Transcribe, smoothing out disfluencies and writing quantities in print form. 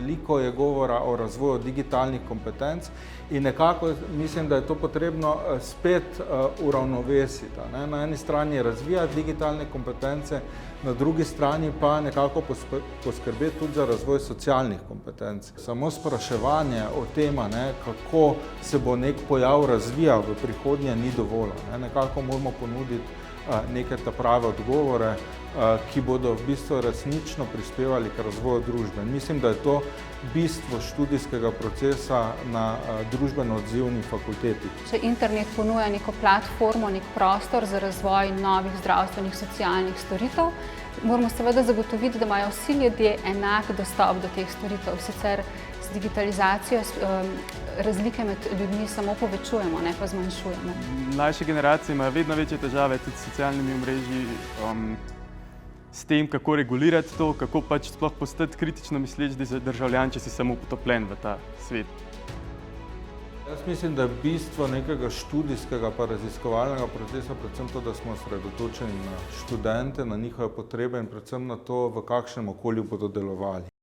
veliko je govora o razvoju digitalnih kompetenc in nekako mislim, da je to potrebno spet uravnovesiti. Na eni strani razvijati digitalne kompetence, na drugi strani pa nekako poskrbeti tudi za razvoj socialnih kompetenc. Samo spraševanje o tem, kako se bo nek pojav razvijal v prihodnje, ni dovolj. Nekako moramo ponuditi neke prave odgovore, ki bodo v bistvu resnično prispevali k razvoju družbe. Mislim, da je to bistvo študijskega procesa na družbeno odzivni fakulteti. Če internet ponuja neko platformo, nek prostor za razvoj novih zdravstvenih, socialnih storitev, moramo seveda zagotoviti, da imajo vsi ljudje enak dostop do teh storitev. Sicer z digitalizacijo razlike med ljudmi samo povečujemo, ne pa zmanjšujemo. Mlajše generacije imajo vedno večje težave tudi s socialnimi omrežji, s tem, kako regulirati to, kako pač sploh postati kritično misleč državljan, če si samo potopljen v ta svet. Jaz mislim, da je bistvo nekega študijskega pa raziskovalnega procesa predvsem to, da smo osredotočeni na študente, na njihove potrebe in predvsem na to, v kakšnem okolju bodo delovali.